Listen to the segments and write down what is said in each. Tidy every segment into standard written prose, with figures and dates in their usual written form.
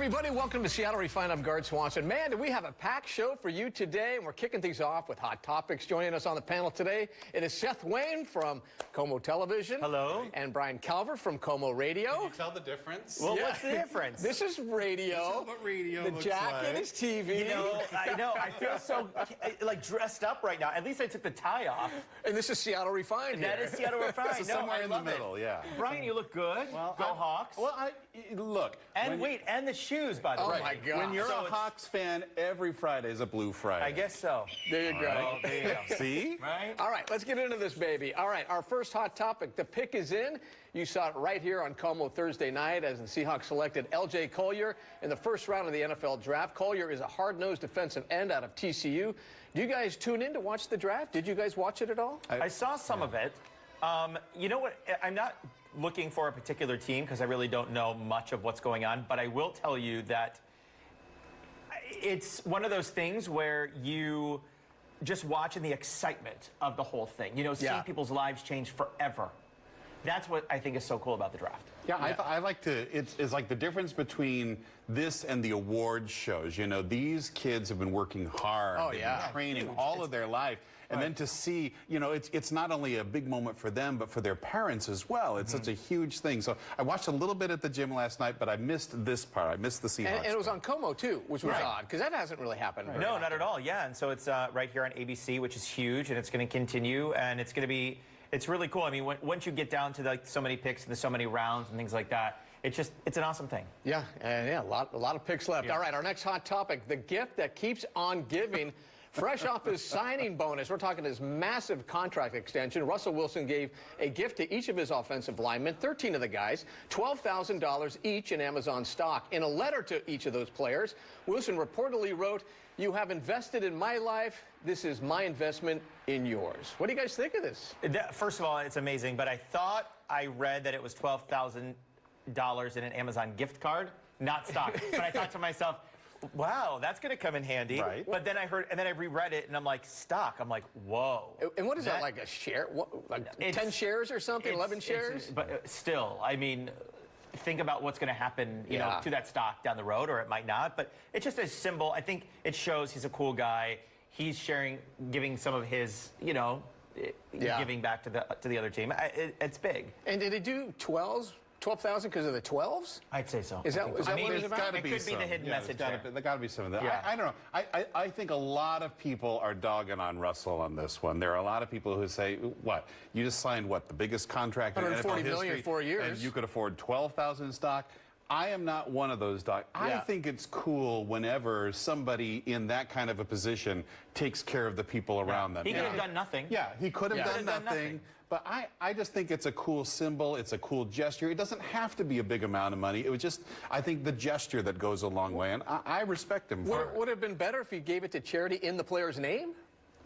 everybody. Welcome to Seattle Refined. I'm Gard Swanson. Man, do we have a packed show for you today, and we're kicking things off with Hot Topics. Joining us on the panel today, it is Seth Wayne from KOMO Television. Hello. And Brian Calver from KOMO Radio. Can you tell the difference? Well, what's the difference? This is radio. This is what radio The looks jacket like. is TV. I know. I feel so like dressed up right now. At least I took the tie off. And this is Seattle Refined. That here. is Seattle Refined. So No, somewhere I in the love it. middle, yeah. Brian, you look good. Well, Go Hawks. Well, look. And wait, and the shoes, by the Oh way. my God. When you're So a it's- Hawks fan, every Friday is a Blue Friday. I guess so. There you go. Oh, there you go. See? Right? All right, let's get into this, baby. All right, our first hot topic. The pick is in. You saw it right here on KOMO Thursday night as the Seahawks selected L.J. Collier in the first round of the NFL draft. Collier is a hard-nosed defensive end out of TCU. Do you guys tune in to watch the draft? Did you guys watch it at all? I saw some of it. You know what? I'm not looking for a particular team because I really don't know much of what's going on, but I will tell you that it's one of those things where you just watching the excitement of the whole thing. You know, seeing people's lives change forever. That's what I think is so cool about the draft. Yeah, I like to, it's like the difference between this and the award shows. You know, these kids have been working hard. Oh, They've yeah. been training all of their life. And then to see, you know, it's not only a big moment for them, but for their parents as well. It's such a huge thing. So I watched a little bit at the gym last night, but I missed this part. I missed the Seahawks. And it was on KOMO, too, which was Right. odd, because that hasn't really happened. very No, often. not at all. Yeah, and so it's right here on ABC, which is huge, and it's going to continue, and it's going to be, it's really cool. I mean, once you get down to like so many picks and so many rounds and things like that, it's an awesome thing. Yeah, a lot of picks left. Yeah. All right, our next hot topic, the gift that keeps on giving. Fresh off his signing bonus, we're talking his massive contract extension. Russell Wilson gave a gift to each of his offensive linemen, 13 of the guys, $12,000 each in Amazon stock. In a letter to each of those players, Wilson reportedly wrote, "You have invested in my life. This is my investment in yours." What do you guys think of this? First of all, it's amazing, but I thought I read that it was $12,000 in an Amazon gift card, not stock. But I thought to myself, wow, that's going to come in handy. Right. But then I heard, and then I reread it, and I'm like, stock. I'm like, whoa. And what is that, like a share? What, like 10 shares or something, 11 shares? But still, I mean, think about what's going to happen, you know, to that stock down the road, or it might not. But it's just a symbol. I think it shows he's a cool guy. He's sharing, giving some of his, you know, giving back to the other team. It's big. And did he do 12,000 because of the 12s? I'd say so. Is that what it's about? It could be the hidden message there. There got to be some of that. Yeah. I don't know. I think a lot of people are dogging on Russell on this one. There are a lot of people who say, what? You just signed, what, the biggest contract in NFL history? $140 million in 4 years. And you could afford 12,000 in stock? I am not one of those dogs. I think it's cool whenever somebody in that kind of a position takes care of the people around them. He could have done nothing. Yeah, he could have done nothing. But I just think it's a cool symbol. It's a cool gesture. It doesn't have to be a big amount of money. It was just, I think, the gesture that goes a long way. And I respect him for it. Would it have been better if he gave it to charity in the player's name?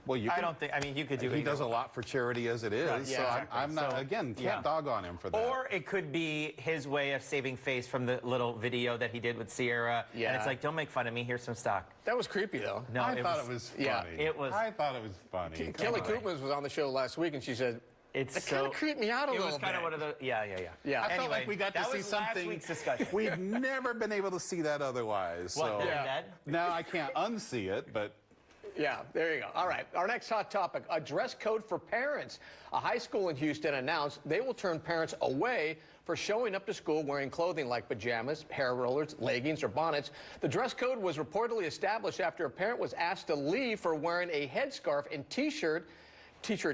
Well, I don't think, I mean, you could do it. He does a lot for charity as it is. Right, yeah, so exactly. I'm not, So, again, can't dog on him for that. Or it could be his way of saving face from the little video that he did with Sierra. Yeah. And it's like, don't make fun of me. Here's some stock. That was creepy, though. No, I thought it was funny. Yeah, it was. I thought it was funny. Kelly Koopmans was on the show last week, and she said, It's it kind of creeped me out a little bit. It was kind of one of the, yeah. Yeah. I felt like we got to see That was something. last week's discussion. We've never been able to see that otherwise. What, So Billy Ned? now I can't unsee it, but Yeah, there you go. All right, our next hot topic, a dress code for parents. A high school in Houston announced they will turn parents away for showing up to school wearing clothing like pajamas, hair rollers, leggings, or bonnets. The dress code was reportedly established after a parent was asked to leave for wearing a headscarf and t-shirt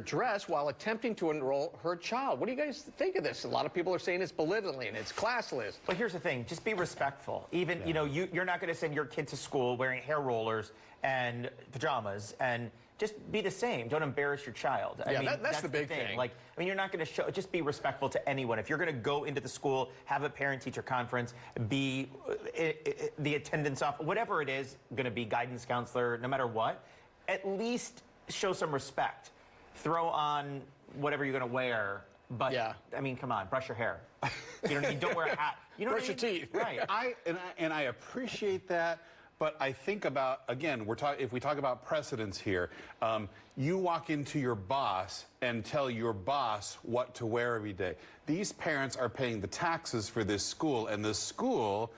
dress while attempting to enroll her child. What do you guys think of this? A lot of people are saying it's belittling, it's classless. But here's the thing, just be respectful. Even, you know, you're not going to send your kid to school wearing hair rollers and pajamas, and just be the same. Don't embarrass your child. I Yeah, mean, that's the big thing. Like, I mean, you're not going to show, just be respectful to anyone. If you're going to go into the school, have a parent-teacher conference, be the attendance off, whatever it is, going to be guidance counselor, no matter what, at least show some respect. Throw on whatever you're going to wear, but, I mean, come on, brush your hair. You know what I mean? Don't wear a hat. You know Brush what I your mean? teeth. Right. I appreciate that. But I think about, again, if we talk about precedents here, you walk into your boss and tell your boss what to wear every day. These parents are paying the taxes for this school, and this school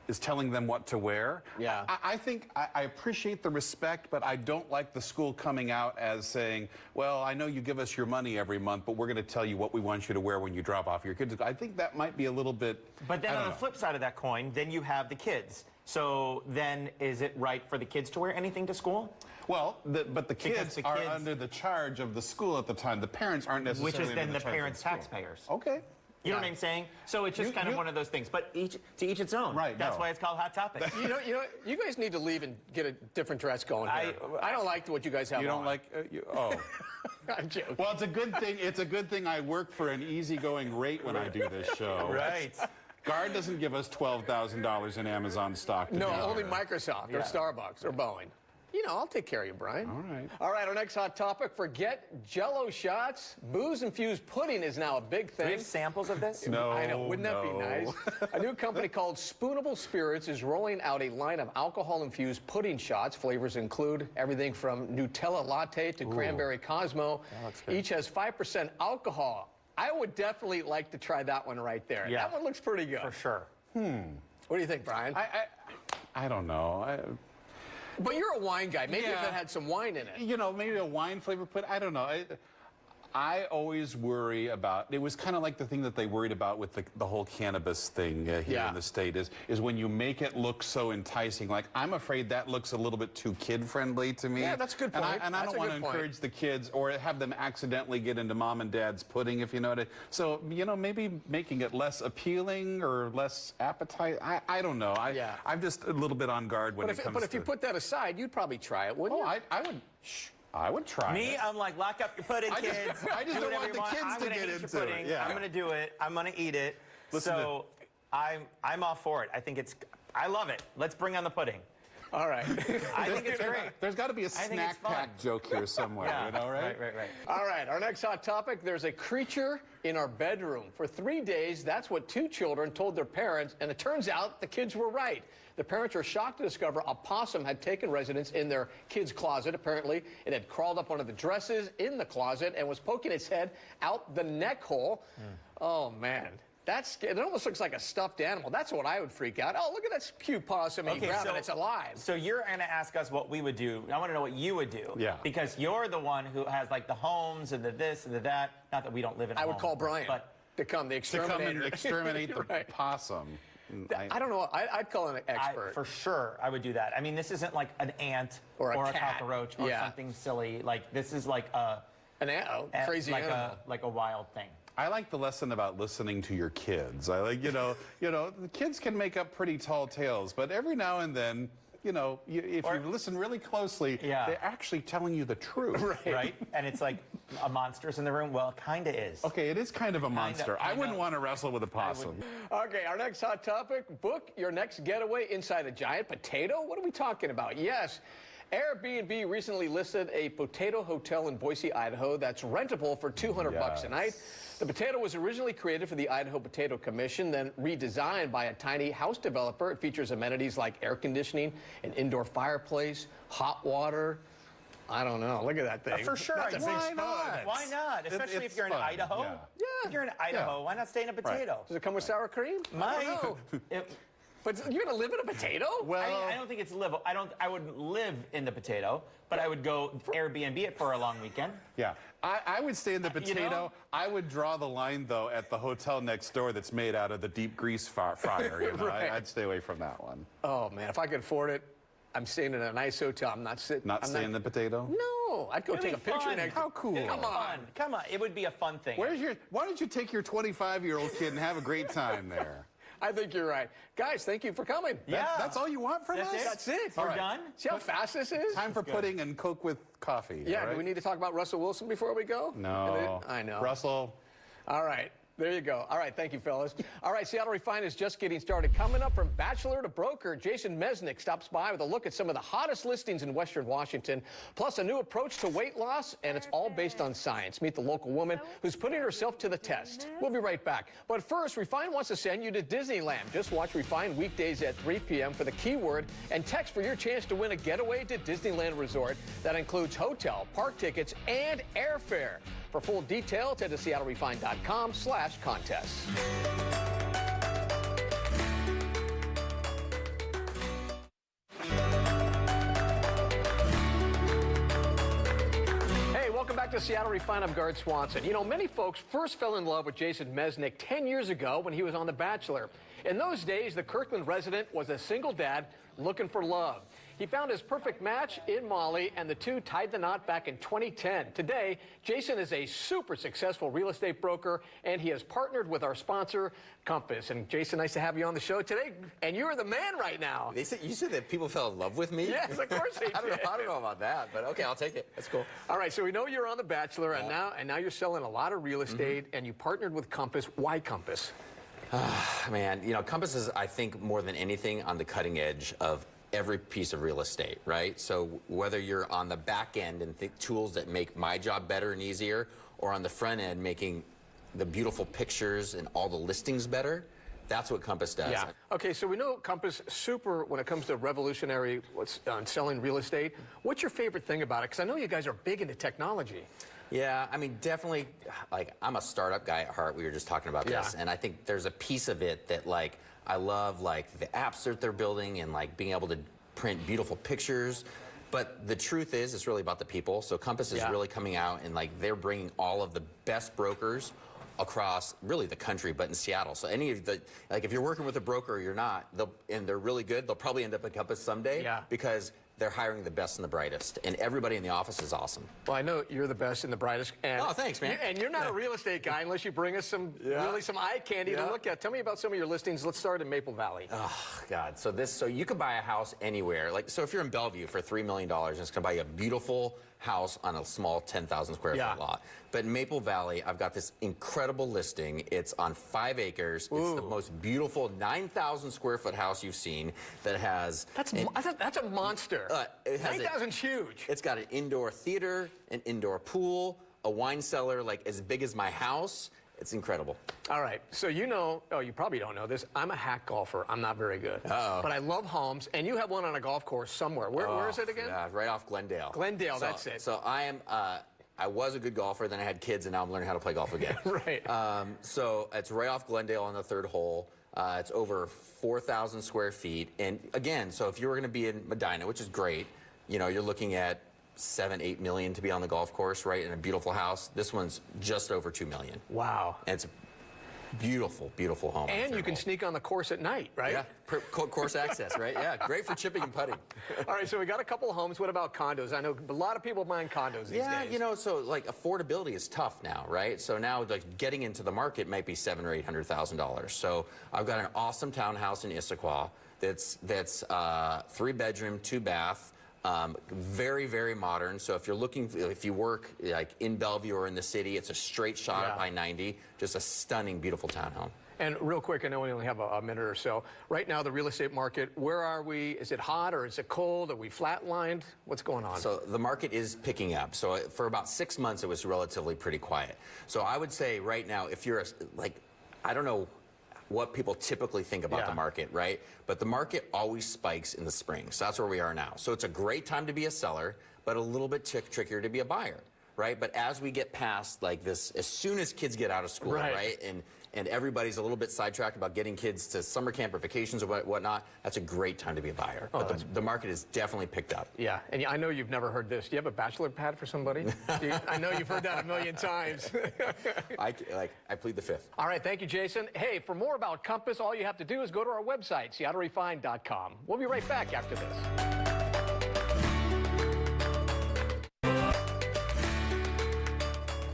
is telling them what to wear. Yeah. I think I appreciate the respect, but I don't like the school coming out as saying, well, I know you give us your money every month, but we're going to tell you what we want you to wear when you drop off your kids. I think that might be a little bit. But then I on don't the know. flip side of that coin, then you have the kids. So then is it right for the kids to wear anything to school? Well, but the Because kids the are kids- under the charge of the school at the time. The parents aren't necessarily Which is under then the charge of parents' school. taxpayers. Okay. You know what I'm saying? So it's just You- kind of you- one of those things. But to each its own. Right, That's no. why it's called Hot Topic. You guys need to leave and get a different dress going here. I don't like what you guys have You don't on. like? Oh. I'm joking. Well, it's a good thing. It's a good thing I work for an easygoing rate when I do this show. Right. Guard doesn't give us $12,000 in Amazon stock. To No, do only here. Microsoft or Yeah. Starbucks or Boeing. You know, I'll take care of you, Brian. All right. All right, our next hot topic, forget Jell-O shots. Booze-infused pudding is now a big Do we thing. have samples of this? No. I know, wouldn't that be no. nice? A new company called Spoonable Spirits is rolling out a line of alcohol-infused pudding shots. Flavors include everything from Nutella Latte to Cranberry Cosmo. Each has 5% alcohol. I would definitely like to try that one right there. Yeah. That one looks pretty good. For sure. What do you think, Brian? I don't know. But you're a wine guy. Maybe if Yeah. it had some wine in it. You know, maybe a wine flavor pudding. I don't know. I always worry about. It was kind of like the thing that they worried about with the whole cannabis thing here Yeah. in the state is when you make it look so enticing. Like I'm afraid that looks a little bit too kid friendly to me. Yeah, that's a good And point. I That's don't a want to good point. encourage the kids or have them accidentally get into mom and dad's pudding, if you know what I. So you know, maybe making it less appealing or less appetite. I don't know. Yeah. I'm just a little bit on guard when But it if, comes but if to. you put that aside, you'd probably try it, wouldn't oh, you? I would. I would try. Me, it. I'm like, lock up your pudding, I just- kids. I just Do don't whatever want you the kids I'm to gonna get eat into your it, pudding. yeah. I'm going to do it. I'm going to eat it. Listen so I'm all for it. I love it. Let's bring on the pudding. All right. I think it's great. There's got to be a think it's snack fun. pack joke here somewhere, Yeah. you know, right? Right. All right, our next hot topic, there's a creature in our bedroom. For 3 days, that's what 2 children told their parents, and it turns out the kids were right. The parents were shocked to discover a possum had taken residence in their kid's closet. Apparently, it had crawled up one of the dresses in the closet and was poking its head out the neck hole. Oh, man. It almost looks like a stuffed animal. That's what I would freak out. Oh, look at that cute possum. And you grab it, it's alive. So you're going to ask us what we would do. I want to know what you would do. Yeah. Because you're the one who has like the homes and the this and the that. Not that we don't live in a I would home, call Brian But to come, the To come exterminator. and exterminate the Right. possum. I don't know. I'd call an expert. for sure, I would do that. I mean, this isn't like an ant Or a cat. cockroach or Yeah. something silly. Like this is like a Crazy like animal. a wild thing. I like the lesson about listening to your kids. I like, the kids can make up pretty tall tales, but every now and then, if you listen really closely, Yeah. they're actually telling you the truth. Right? And it's like a monster's in the room. Well, it kind of is. Okay, it is kind of a monster. I wouldn't know. want to wrestle with a possum. Okay, our next hot topic, book your next getaway inside a giant potato? What are we talking about? Yes. Airbnb recently listed a potato hotel in Boise, Idaho that's rentable for $200 a night. The potato was originally created for the Idaho Potato Commission, then redesigned by a tiny house developer. It features amenities like air conditioning, an indoor fireplace, hot water. I don't know. Look at that thing. For sure. That's a big Why spud. not? Why not? Especially it's if you're in fun, Idaho. yeah. Yeah. If you're in Idaho, why not stay in a potato? Does it come with sour cream? I Might. don't know. If- But you're going to live in a potato? Well, I don't think it's live. I wouldn't live in the potato, but I would go Airbnb it for a long weekend. yeah. I would stay in the you potato. know? I would draw the line, though, at the hotel next door that's made out of the deep grease fryer. Right. I'd stay away from that one. Oh, man, if I could afford it, I'm staying in a nice hotel. I'm not sitting. Not stay in the potato? No, I'd go It'd take a be picture fun. next. How cool. It'd be Come on. fun. Come on. It would be a fun thing. Why don't you take your 25-year-old kid and have a great time there? I think you're right. Guys, thank you for coming. Yeah. That's all you want from That's us? it? That's it. All We're right. done? See how fast this is? Time for pudding and Coke with coffee. Yeah, all do right? we need to talk about Russell Wilson before we go? No. I know. Russell. All right. There you go. All right. Thank you, fellas. All right. Seattle Refined is just getting started. Coming up from bachelor to broker, Jason Mesnick stops by with a look at some of the hottest listings in Western Washington, plus a new approach to weight loss, and it's all based on science. Meet the local woman who's putting herself to the test. We'll be right back. But first, Refined wants to send you to Disneyland. Just watch Refined weekdays at 3 p.m. for the keyword and text for your chance to win a getaway to Disneyland Resort. That includes hotel, park tickets, and airfare. For full details, head to seattlerefined.com/contest. to Seattle Refined. I'm Gard Swanson. You know, many folks first fell in love with Jason Mesnick 10 years ago when he was on The Bachelor. In those days, the Kirkland resident was a single dad looking for love. He found his perfect match in Molly, and the two tied the knot back in 2010. Today, Jason is a super successful real estate broker, and he has partnered with our sponsor, Compass. And Jason, nice to have you on the show today. And you're the man right now. You said that people fell in love with me? Yes, of course they did. I don't know about that, but okay, I'll take it. That's cool. All right, so we know you're on The Bachelor, and now you're selling a lot of real estate, and you partnered with Compass. Why Compass? Man, you know, Compass is, I think, more than anything on the cutting edge of every piece of real estate, right? So whether you're on the back end and think tools that make my job better and easier, or on the front end making the beautiful pictures and all the listings better, that's what Compass does. Yeah. Okay, so we know Compass super when it comes to revolutionary on selling real estate. What's your favorite thing about it? Because I know you guys are big into technology. Yeah, I mean, definitely, like, I'm a startup guy at heart. We were just talking about this, and I think there's a piece of it that, like, I love, like, the apps that they're building and, like, being able to print beautiful pictures. But the truth is, it's really about the people. So Compass is really coming out, and, like, they're bringing all of the best brokers across really the country, but in Seattle. So any of the, like, if you're working with a broker or you're not, and they're really good, they'll probably end up at Compass someday because they're hiring the best and the brightest, and everybody in the office is awesome. Well, I know you're the best and the brightest. And oh, thanks, man. And you're not a real estate guy unless you bring us some really some eye candy to look at. Tell me about some of your listings. Let's start in Maple Valley. Oh God! So you could buy a house anywhere. Like, so if you're in Bellevue for $3 million, it's gonna buy you a beautiful house on a small 10,000 square foot lot. But in Maple Valley, I've got this incredible listing. It's on 5 acres. It's the most beautiful 9,000 square foot house you've seen that has. That's a monster. 9,000's huge. It's got an indoor theater, an indoor pool, a wine cellar like as big as my house. It's incredible. All right, so you know, you probably don't know this. I'm a hack golfer. I'm not very good. But I love homes, and you have one on a golf course somewhere. Where is it again? Yeah, right off Glendale. Glendale, that's it. So I was a good golfer, then I had kids, and now I'm learning how to play golf again. Right. So it's right off Glendale on the 3rd hole. It's over 4,000 square feet. And again, so if you were going to be in Medina, which is great, you know, you're looking at $7-8 million to be on the golf course, right, in a beautiful house. This one's just over $2 million. Wow. And it's a beautiful, beautiful home. And you can sneak on the course at night, right? Yeah, course access, right? Yeah, great for chipping and putting. All right, so we got a couple of homes. What about condos? I know a lot of people buying condos these days. Yeah, you know, so like affordability is tough now, right? So now, like, getting into the market might be $700,000 or $800,000. So I've got an awesome townhouse in Issaquah that's 3-bedroom, 2-bath. Very, very modern. So if you work like in Bellevue or in the city, it's a straight shot up I-90. Just a stunning, beautiful townhome. And real quick, I know we only have a minute or so. Right now, the real estate market, where are we? Is it hot or is it cold? Are we flatlined? What's going on? So the market is picking up. So for about 6 months, it was relatively pretty quiet. So I would say right now, if you're I don't know what people typically think about the market, right? But the market always spikes in the spring. So that's where we are now. So it's a great time to be a seller, but a little bit trickier to be a buyer, right? But as we get past like this, as soon as kids get out of school, right? And everybody's a little bit sidetracked about getting kids to summer camp or vacations or whatnot, that's a great time to be a buyer. But the market has definitely picked up. Yeah, and I know you've never heard this. Do you have a bachelor pad for somebody? I know you've heard that a million times. I plead the fifth. All right, thank you, Jason. Hey, for more about Compass, all you have to do is go to our website, SeattleRefined.com. We'll be right back after this.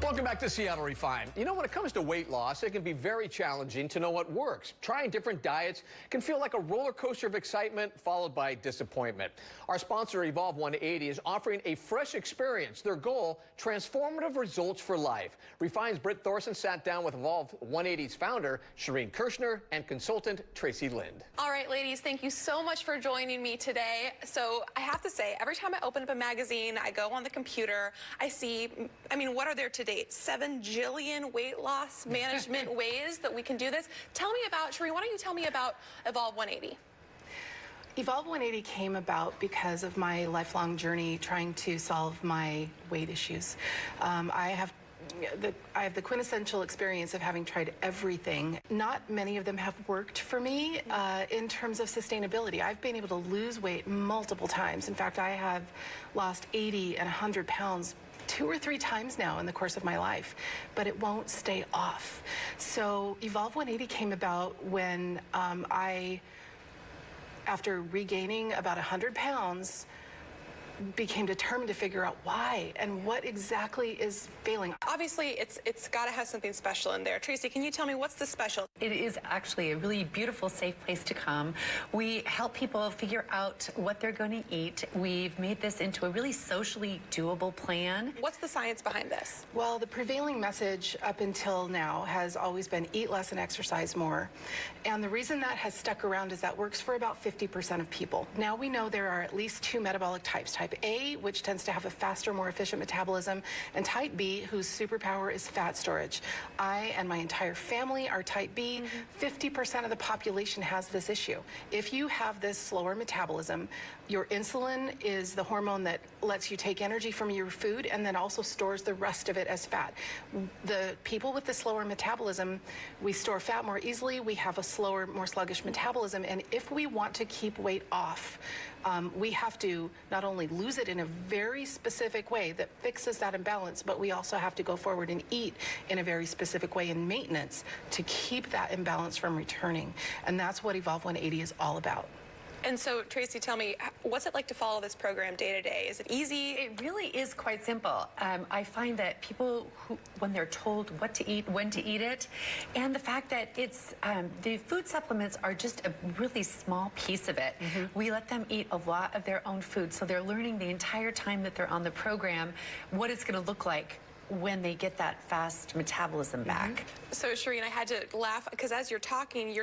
Welcome back to Seattle Refined. You know, when it comes to weight loss, it can be very challenging to know what works. Trying different diets can feel like a roller coaster of excitement followed by disappointment. Our sponsor, Evolve 180, is offering a fresh experience. Their goal, transformative results for life. Refined's Britt Thorson sat down with Evolve 180's founder, Shireen Kirshner, and consultant Tracy Lind. All right, ladies, thank you so much for joining me today. So I have to say, every time I open up a magazine, I go on the computer, I see, what are there to date? 7 jillion weight loss management ways that we can do this. Tell me about, Shireen, why don't you tell me about Evolve 180? Evolve 180 came about because of my lifelong journey trying to solve my weight issues. I have the quintessential experience of having tried everything. Not many of them have worked for me in terms of sustainability. I've been able to lose weight multiple times. In fact, I have lost 80 and 100 pounds 2 or 3 times now in the course of my life, but it won't stay off. So Evolve 180 came about when after regaining about 100 pounds, became determined to figure out why and what exactly is failing. Obviously, it's got to have something special in there. Tracy, can you tell me what's the special? It is actually a really beautiful, safe place to come. We help people figure out what they're going to eat. We've made this into a really socially doable plan. What's the science behind this? Well, the prevailing message up until now has always been eat less and exercise more. And the reason that has stuck around is that works for about 50% of people. Now we know there are at least 2 metabolic types. Type A, which tends to have a faster, more efficient metabolism, and type B, whose superpower is fat storage. I and my entire family are type B. 50% of the population has this issue. If you have this slower metabolism, your insulin is the hormone that lets you take energy from your food and then also stores the rest of it as fat. The people with the slower metabolism, we store fat more easily, we have a slower, more sluggish metabolism, and if we want to keep weight off, we have to not only lose it in a very specific way that fixes that imbalance, but we also have to go forward and eat in a very specific way in maintenance to keep that imbalance from returning. And that's what Evolve 180 is all about. And so, Tracy, tell me, what's it like to follow this program day to day? Is it easy? It really is quite simple. I find that people, when they're told what to eat, when to eat it, and the fact that it's the food supplements are just a really small piece of it. We let them eat a lot of their own food, so they're learning the entire time that they're on the program what it's going to look like when they get that fast metabolism back. So, Shireen, I had to laugh because as you're talking,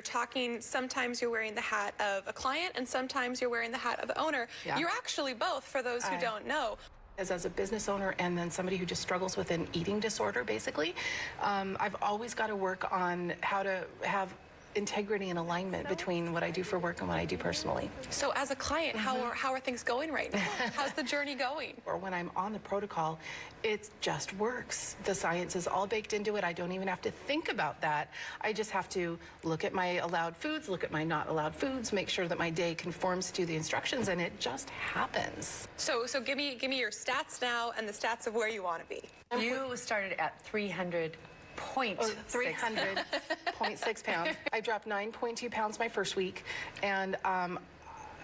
sometimes you're wearing the hat of a client and sometimes you're wearing the hat of the owner. Yeah. You're actually both, for those who don't know. As a business owner and then somebody who just struggles with an eating disorder, basically, I've always got to work on how to have integrity and alignment between what I do for work and what I do personally. So as a client, how are things going right now? How's the journey going? Or when I'm on the protocol, it just works. The science is all baked into it. I don't even have to think about that. I just have to look at my allowed foods, look at my not allowed foods, make sure that my day conforms to the instructions, and it just happens. So give me your stats now and the stats of where you want to be. You started at 300.6 300.6 pounds. I dropped 9.2 pounds my first week, and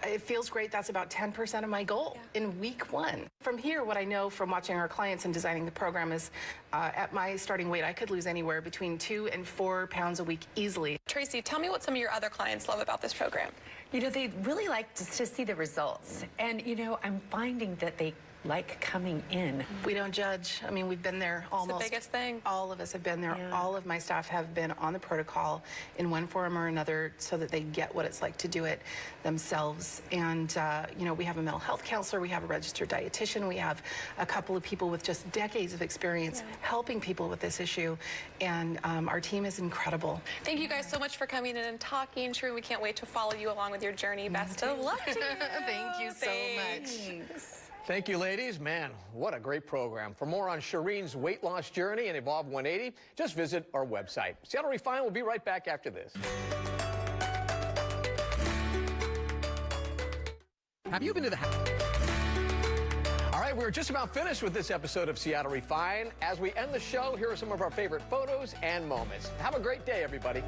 it feels great. That's about 10% of my goal in week 1. From here, what I know from watching our clients and designing the program is at my starting weight, I could lose anywhere between 2 and 4 pounds a week easily. Tracy, tell me what some of your other clients love about this program. You know, they really like to see the results. And, you know, I'm finding that they like coming in. We don't judge. I mean, we've been there almost. It's the biggest thing. All of us have been there. Yeah. All of my staff have been on the protocol in one form or another so that they get what it's like to do it themselves. And, you know, we have a mental health counselor, we have a registered dietitian, we have a couple of people with just decades of experience helping people with this issue. And our team is incredible. Thank you guys so much for coming in and talking. Shireen, we can't wait to follow you along with your journey. Best of luck to you. Thank you so much. Thanks. Thank you, ladies. Man, what a great program. For more on Shireen's weight loss journey and Evolve 180, just visit our website. Seattle Refined will be right back after this. Have you been to the All right, we're just about finished with this episode of Seattle Refined. As we end the show, here are some of our favorite photos and moments. Have a great day, everybody.